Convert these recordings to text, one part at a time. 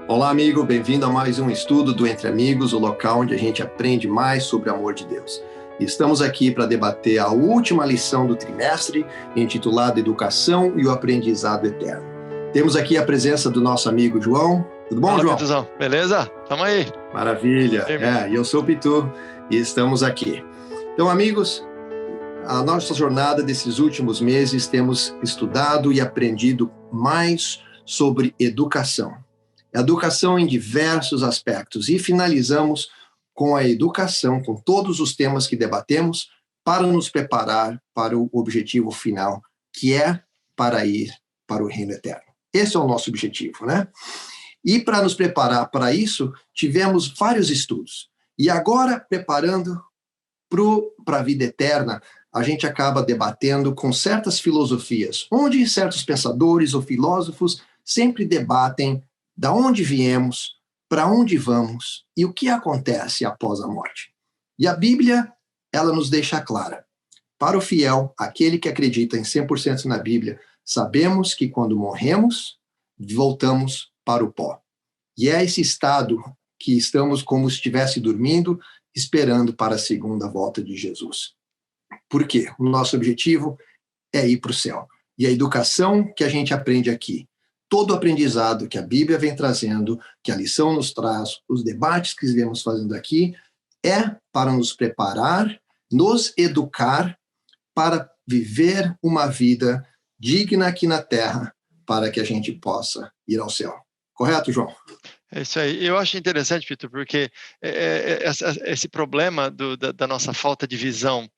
Olá, amigo, bem-vindo a mais um estudo do Entre Amigos, o local onde a gente aprende mais sobre o amor de Deus. Estamos aqui para debater a última lição do trimestre, intitulada Educação e o Aprendizado Eterno. Temos aqui a presença do nosso amigo João. Tudo bom, Fala, João? Pituzão. Beleza? Tamo aí. Maravilha. Firme. E eu sou o Pitu e estamos aqui. Então, amigos, a nossa jornada desses últimos meses temos estudado e aprendido mais sobre educação. Educação em diversos aspectos. E finalizamos com a educação, com todos os temas que debatemos, para nos preparar para o objetivo final, que é para ir para o reino eterno. Esse é o nosso objetivo, né? E para nos preparar para isso, tivemos vários estudos. E agora, preparando para a vida eterna, a gente acaba debatendo com certas filosofias, onde certos pensadores ou filósofos sempre debatem da onde viemos, para onde vamos e o que acontece após a morte. E a Bíblia, ela nos deixa clara. Para o fiel, aquele que acredita em 100% na Bíblia, sabemos que quando morremos, voltamos para o pó. E é esse estado que estamos como se estivesse dormindo, esperando para a segunda volta de Jesus. Por quê? O nosso objetivo é ir para o céu. E a educação que a gente aprende aqui, todo o aprendizado que a Bíblia vem trazendo, que a lição nos traz, os debates que vemos fazendo aqui, é para nos preparar, nos educar para viver uma vida digna aqui na Terra, para que a gente possa ir ao céu. Correto, João? É isso aí. Eu acho interessante, Pitu, porque esse problema da nossa falta de visão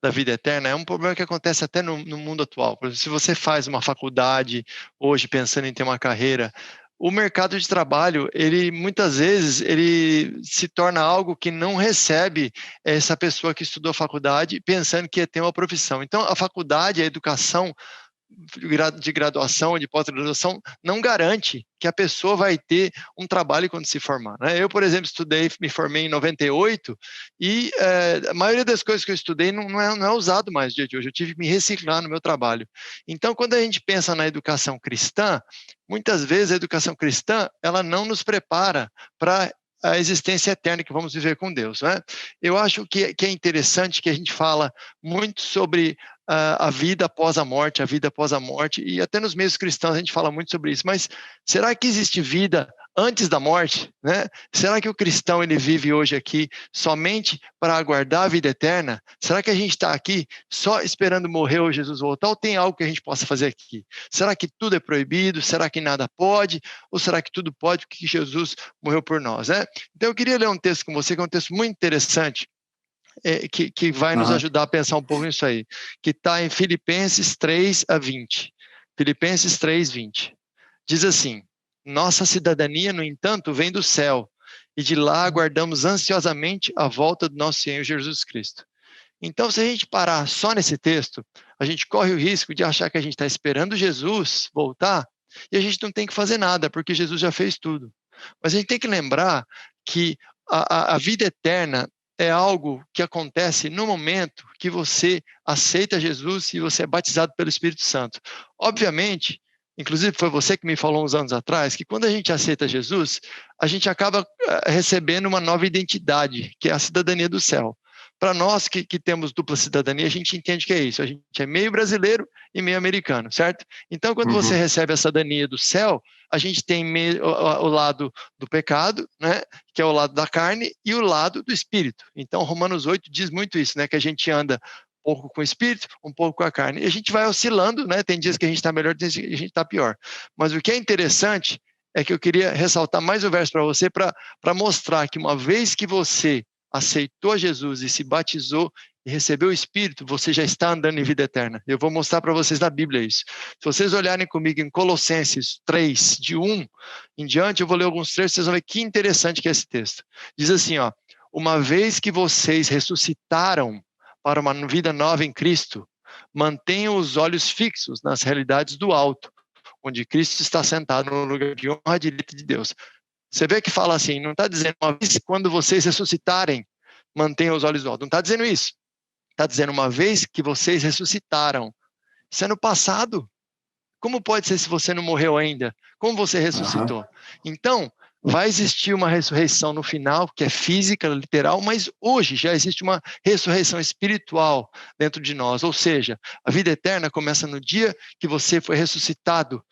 da vida eterna é um problema que acontece até no mundo atual. Por exemplo, se você faz uma faculdade hoje pensando em ter uma carreira, o mercado de trabalho, ele muitas vezes ele se torna algo que não recebe essa pessoa que estudou faculdade pensando que ia ter uma profissão. Então, a faculdade, a educação de graduação, de pós-graduação, não garante que a pessoa vai ter um trabalho quando se formar, né? Eu, por exemplo, me formei em 98 e a maioria das coisas que eu estudei não é usado mais no dia de hoje. Eu tive que me reciclar no meu trabalho. Então, quando a gente pensa na educação cristã, muitas vezes a educação cristã, ela não nos prepara para a existência eterna que vamos viver com Deus, né? Eu acho que é interessante que a gente fala muito sobre a vida após a morte, e até nos meios cristãos a gente fala muito sobre isso, mas será que existe vida antes da morte, né? Será que o cristão ele vive hoje aqui somente para aguardar a vida eterna? Será que a gente está aqui só esperando morrer ou Jesus voltar, ou tem algo que a gente possa fazer aqui? Será que tudo é proibido? Será que nada pode? Ou será que tudo pode porque Jesus morreu por nós, né? Então eu queria ler um texto com você, que é um texto muito interessante, que vai nos ajudar a pensar um pouco nisso aí, que está em Filipenses 3:20. Filipenses 3:20. Diz assim: nossa cidadania, no entanto, vem do céu, e de lá aguardamos ansiosamente a volta do nosso Senhor Jesus Cristo. Então, se a gente parar só nesse texto, a gente corre o risco de achar que a gente está esperando Jesus voltar, e a gente não tem que fazer nada, porque Jesus já fez tudo. Mas a gente tem que lembrar que a vida eterna é algo que acontece no momento que você aceita Jesus e você é batizado pelo Espírito Santo. Obviamente, inclusive foi você que me falou uns anos atrás, que quando a gente aceita Jesus, a gente acaba recebendo uma nova identidade, que é a cidadania do céu. Para nós que temos dupla cidadania, a gente entende que é isso. A gente é meio brasileiro e meio americano, certo? Então, quando você recebe a cidadania do céu, a gente tem o lado do pecado, né, que é o lado da carne, e o lado do espírito. Então, Romanos 8 diz muito isso, né, que a gente anda um pouco com o espírito, um pouco com a carne. E a gente vai oscilando, né? Tem dias que a gente está melhor, tem dias que a gente está pior. Mas o que é interessante é que eu queria ressaltar mais um verso para você, para mostrar que uma vez que você aceitou Jesus e se batizou e recebeu o Espírito, você já está andando em vida eterna. Eu vou mostrar para vocês na Bíblia isso. Se vocês olharem comigo em Colossenses 3, de 1 em diante, eu vou ler alguns trechos, vocês vão ver que interessante que é esse texto. Diz assim, ó: uma vez que vocês ressuscitaram para uma vida nova em Cristo, mantenham os olhos fixos nas realidades do alto, onde Cristo está sentado no lugar de honra direita de Deus. Você vê que fala assim, não está dizendo uma vez quando vocês ressuscitarem, mantenham os olhos no alto. Não está dizendo isso. Está dizendo uma vez que vocês ressuscitaram. Isso é no passado. Como pode ser se você não morreu ainda? Como você ressuscitou? Então, Vai existir uma ressurreição no final, que é física, literal, mas hoje já existe uma ressurreição espiritual dentro de nós. Ou seja, a vida eterna começa no dia que você foi ressuscitado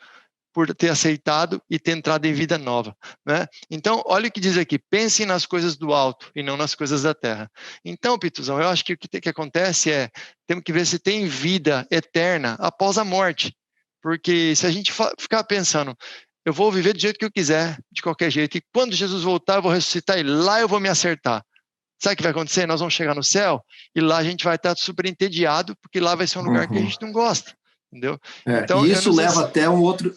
por ter aceitado e ter entrado em vida nova, né? Então, olha o que diz aqui, pensem nas coisas do alto e não nas coisas da terra. Então, Pituzão, eu acho que o que acontece é, temos que ver se tem vida eterna após a morte, porque se a gente ficar pensando, eu vou viver do jeito que eu quiser, de qualquer jeito, e quando Jesus voltar, eu vou ressuscitar e lá eu vou me acertar. Sabe o que vai acontecer? Nós vamos chegar no céu e lá a gente vai estar super entediado, porque lá vai ser um lugar que a gente não gosta, entendeu? Então, e eu isso não sei leva até um outro...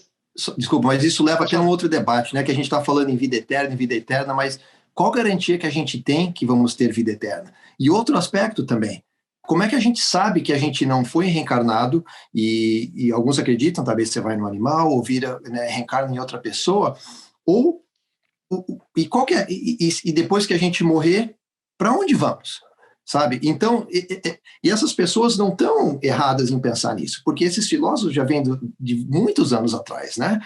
Desculpa, mas isso leva até um outro debate, né? Que a gente está falando em vida eterna, mas qual garantia que a gente tem que vamos ter vida eterna? E outro aspecto também, como é que a gente sabe que a gente não foi reencarnado, e alguns acreditam, talvez você vai no animal, ou vira, né, reencarna em outra pessoa, e qual que é, e depois que a gente morrer, para onde vamos? Sabe? Então, e essas pessoas não estão erradas em pensar nisso, porque esses filósofos já vêm de muitos anos atrás, né?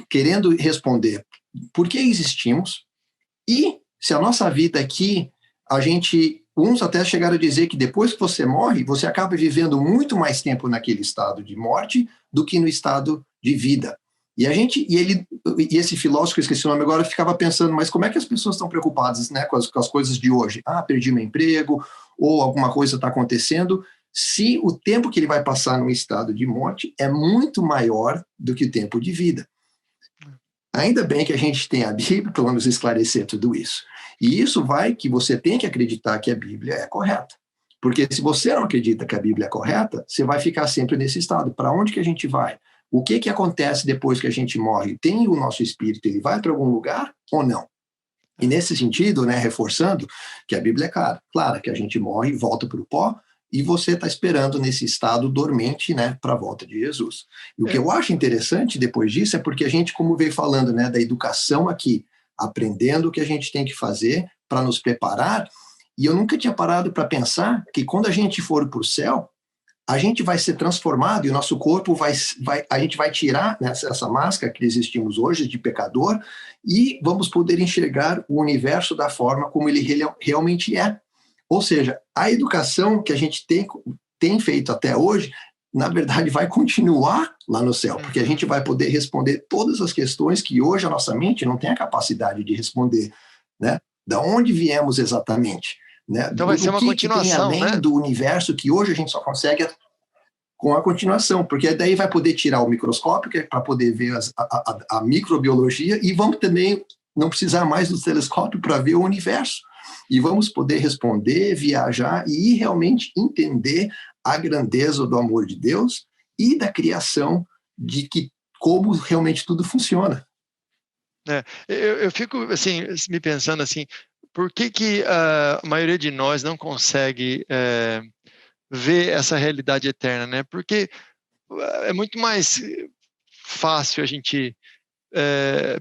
Querendo responder por que existimos e se a nossa vida aqui, uns até chegaram a dizer que depois que você morre, você acaba vivendo muito mais tempo naquele estado de morte do que no estado de vida. E esse filósofo, que eu esqueci o nome agora, ficava pensando, mas como é que as pessoas estão preocupadas, né, com as coisas de hoje? Perdi meu emprego, ou alguma coisa está acontecendo, se o tempo que ele vai passar no estado de morte é muito maior do que o tempo de vida. Ainda bem que a gente tem a Bíblia para nos esclarecer tudo isso. E isso que você tem que acreditar que a Bíblia é correta. Porque se você não acredita que a Bíblia é correta, você vai ficar sempre nesse estado. Para onde que a gente vai? O que acontece depois que a gente morre? Tem o nosso espírito, ele vai para algum lugar ou não? E nesse sentido, né, reforçando que a Bíblia é clara que a gente morre e volta para o pó, e você está esperando nesse estado dormente, né, para a volta de Jesus. E o que eu acho interessante depois disso é porque a gente, como veio falando, né, da educação aqui, aprendendo o que a gente tem que fazer para nos preparar, e eu nunca tinha parado para pensar que quando a gente for para o céu, a gente vai ser transformado e o nosso corpo a gente vai tirar, né, essa máscara que existimos hoje de pecador e vamos poder enxergar o universo da forma como ele realmente é. Ou seja, a educação que a gente tem feito até hoje, na verdade, vai continuar lá no céu, porque a gente vai poder responder todas as questões que hoje a nossa mente não tem a capacidade de responder, né? Da onde viemos exatamente? Né? Então vai ser uma continuação, que tem além do universo que hoje a gente só consegue com a continuação, porque daí vai poder tirar o microscópio para poder ver a microbiologia e vamos também não precisar mais do telescópio para ver o universo. E vamos poder responder, viajar e realmente entender a grandeza do amor de Deus e da criação, de como realmente tudo funciona. Eu fico assim, me pensando assim, por que a maioria de nós não consegue ver essa realidade eterna, né? Porque é muito mais fácil a gente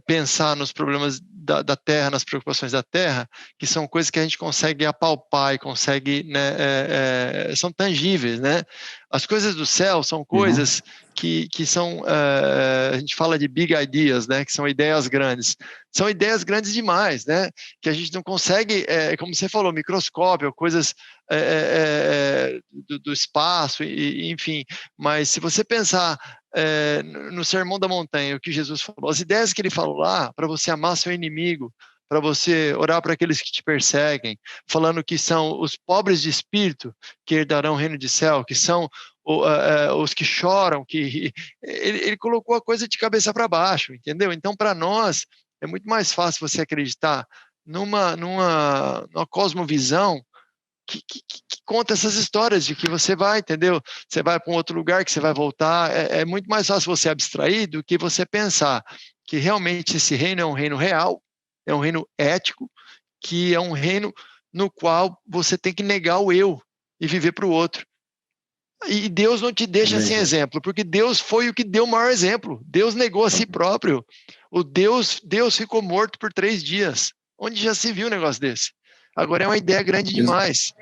pensar nos problemas da Terra, nas preocupações da Terra, que são coisas que a gente consegue apalpar e consegue, né, são tangíveis, né? As coisas do céu são coisas que são, a gente fala de big ideas, né? Que são ideias grandes. São ideias grandes demais, né? Que a gente não consegue, como você falou, microscópio, coisas do espaço, enfim. Mas se você pensar no Sermão da Montanha, o que Jesus falou, as ideias que ele falou lá, para você amar seu inimigo, para você orar para aqueles que te perseguem, falando que são os pobres de espírito que herdarão o reino de céu, que são os que choram, que ele colocou a coisa de cabeça para baixo, entendeu? Então, para nós, é muito mais fácil você acreditar numa cosmovisão que conta essas histórias de que você vai, entendeu? Você vai para um outro lugar, que você vai voltar. É muito mais fácil você abstrair do que você pensar que realmente esse reino é um reino real, é um reino ético, que é um reino no qual você tem que negar o eu e viver para o outro. E Deus não te deixa sem exemplo, porque Deus foi o que deu o maior exemplo. Deus negou a si próprio. Deus ficou morto por 3 dias. Onde já se viu um negócio desse? Agora é uma ideia grande demais.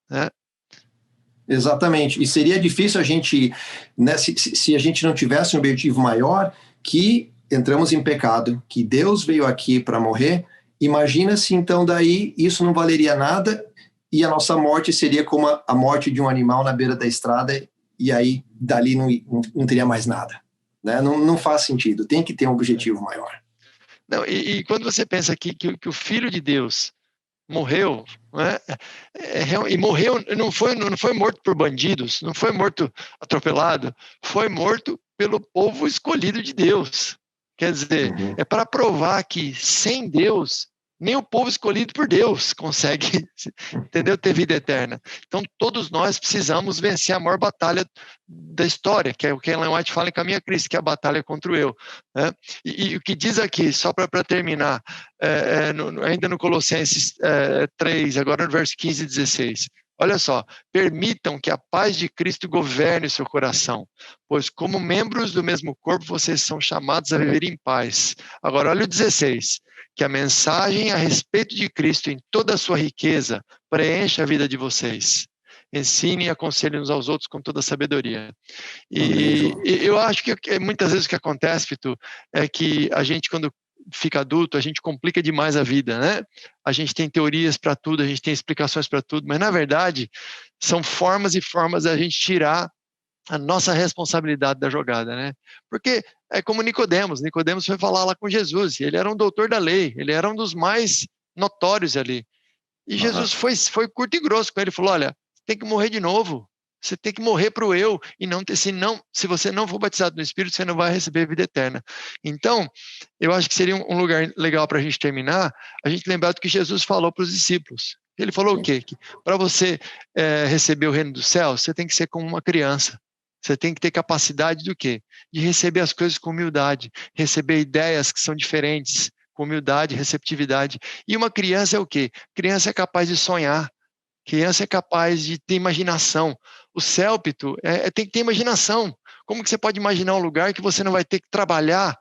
Né? Exatamente. E seria difícil a gente, né, se a gente não tivesse um objetivo maior, que entramos em pecado, que Deus veio aqui para morrer, imagina se então daí isso não valeria nada e a nossa morte seria como a morte de um animal na beira da estrada e aí dali não teria mais nada. Né? Não faz sentido, tem que ter um objetivo maior. Não, e quando você pensa que o Filho de Deus morreu, né? E morreu, não foi morto por bandidos, não foi morto atropelado, foi morto pelo povo escolhido de Deus. Quer dizer, é para provar que sem Deus, nem o povo escolhido por Deus consegue, entendeu, ter vida eterna. Então, todos nós precisamos vencer a maior batalha da história, que é o que Ellen White fala em Caminho a Cristo, que é a batalha contra o eu. Né? E o que diz aqui, só para terminar, ainda no Colossenses 3, agora no verso 15 e 16, olha só, permitam que a paz de Cristo governe o seu coração, pois como membros do mesmo corpo, vocês são chamados a viver em paz. Agora, olha o 16, que a mensagem a respeito de Cristo em toda a sua riqueza preencha a vida de vocês. Ensinem e aconselhem uns aos outros com toda a sabedoria. E eu acho que muitas vezes o que acontece, Pitu, é que a gente, quando fica adulto, a gente complica demais a vida, né? A gente tem teorias para tudo, a gente tem explicações para tudo, mas na verdade são formas e formas da gente tirar a nossa responsabilidade da jogada, né? Porque é como Nicodemos foi falar lá com Jesus, ele era um doutor da lei, ele era um dos mais notórios ali. E Jesus foi curto e grosso com ele, falou, olha, tem que morrer de novo, você tem que morrer para o eu, e se você não for batizado no Espírito, você não vai receber vida eterna. Então, eu acho que seria um lugar legal para a gente terminar, a gente lembrar do que Jesus falou para os discípulos. Ele falou o quê? Que para você receber o reino dos céus, você tem que ser como uma criança. Você tem que ter capacidade do quê? De receber as coisas com humildade, receber ideias que são diferentes, com humildade, receptividade. E uma criança é o quê? Criança é capaz de sonhar, criança é capaz de ter imaginação. O céu, Pitu, tem que ter imaginação. Como que você pode imaginar um lugar que você não vai ter que trabalhar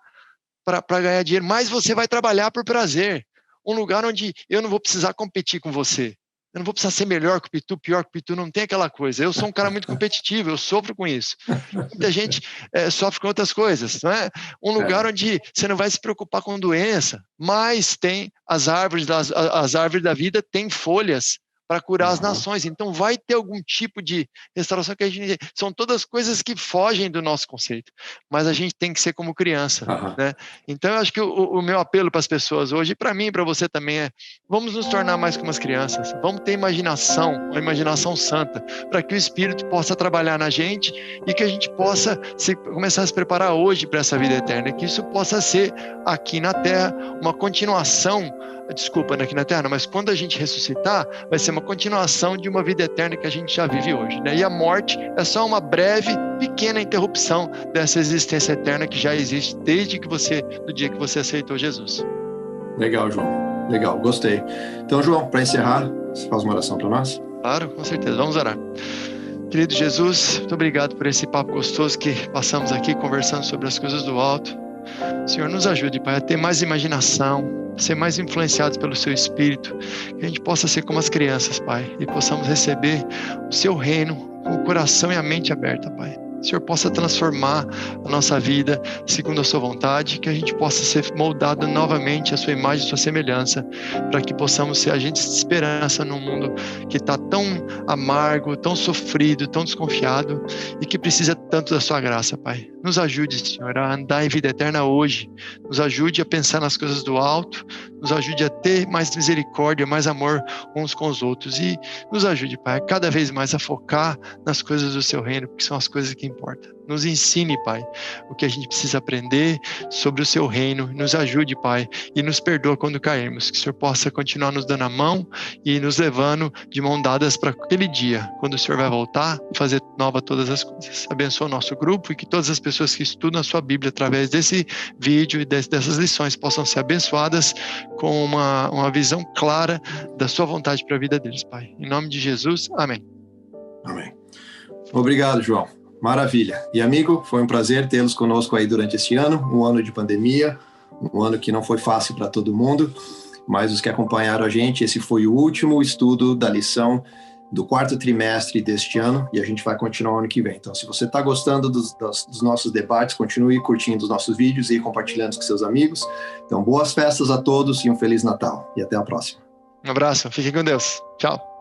para ganhar dinheiro, mas você vai trabalhar por prazer? Um lugar onde eu não vou precisar competir com você. Eu não vou precisar ser melhor que o Pitu, pior que o Pitu, não tem aquela coisa. Eu sou um cara muito competitivo, eu sofro com isso. Muita gente sofre com outras coisas, não é? Um lugar onde você não vai se preocupar com doença, mas tem as árvores da vida têm folhas para curar as nações. Então vai ter algum tipo de restauração que a gente... São todas coisas que fogem do nosso conceito, mas a gente tem que ser como criança, né? Então eu acho que o meu apelo para as pessoas hoje, para mim e para você também vamos nos tornar mais como as crianças, vamos ter imaginação, uma imaginação santa, para que o Espírito possa trabalhar na gente e que a gente possa começar a se preparar hoje para essa vida eterna, que isso possa ser aqui na Terra uma continuação, aqui na Terra, mas quando a gente ressuscitar, vai ser uma continuação de uma vida eterna que a gente já vive hoje, né? E a morte é só uma breve, pequena interrupção dessa existência eterna que já existe desde do dia que você aceitou Jesus. Legal, João. Legal, gostei. Então, João, para encerrar, você faz uma oração para nós? Claro, com certeza. Vamos orar. Querido Jesus, muito obrigado por esse papo gostoso que passamos aqui conversando sobre as coisas do alto. Senhor, nos ajude, Pai, a ter mais imaginação, ser mais influenciados pelo Seu Espírito, que a gente possa ser como as crianças, Pai, e possamos receber o Seu reino com o coração e a mente aberta, Pai. O Senhor possa transformar a nossa vida segundo a Sua vontade, que a gente possa ser moldado novamente à Sua imagem e Sua semelhança, para que possamos ser agentes de esperança num mundo que está tão amargo, tão sofrido, tão desconfiado e que precisa tanto da Sua graça, Pai. Nos ajude, Senhor, a andar em vida eterna hoje. Nos ajude a pensar nas coisas do alto, nos ajude a ter mais misericórdia, mais amor uns com os outros e nos ajude, Pai, cada vez mais a focar nas coisas do Seu reino, porque são as coisas que importam. Nos ensine, Pai, o que a gente precisa aprender sobre o Seu reino. Nos ajude, Pai, e nos perdoa quando cairmos. Que o Senhor possa continuar nos dando a mão e nos levando de mão dadas para aquele dia, quando o Senhor vai voltar e fazer nova todas as coisas. Abençoa o nosso grupo e que todas as pessoas que estudam a Sua Bíblia através desse vídeo e dessas lições possam ser abençoadas com uma visão clara da Sua vontade para a vida deles, Pai. Em nome de Jesus, amém. Amém. Obrigado, João. Maravilha. E amigo, foi um prazer tê-los conosco aí durante este ano, um ano de pandemia, um ano que não foi fácil para todo mundo, mas os que acompanharam a gente, esse foi o último estudo da lição do quarto trimestre deste ano, e a gente vai continuar ano que vem. Então, se você está gostando dos nossos debates, continue curtindo os nossos vídeos e compartilhando com seus amigos. Então, boas festas a todos e um Feliz Natal. E até a próxima. Um abraço, fiquem com Deus. Tchau.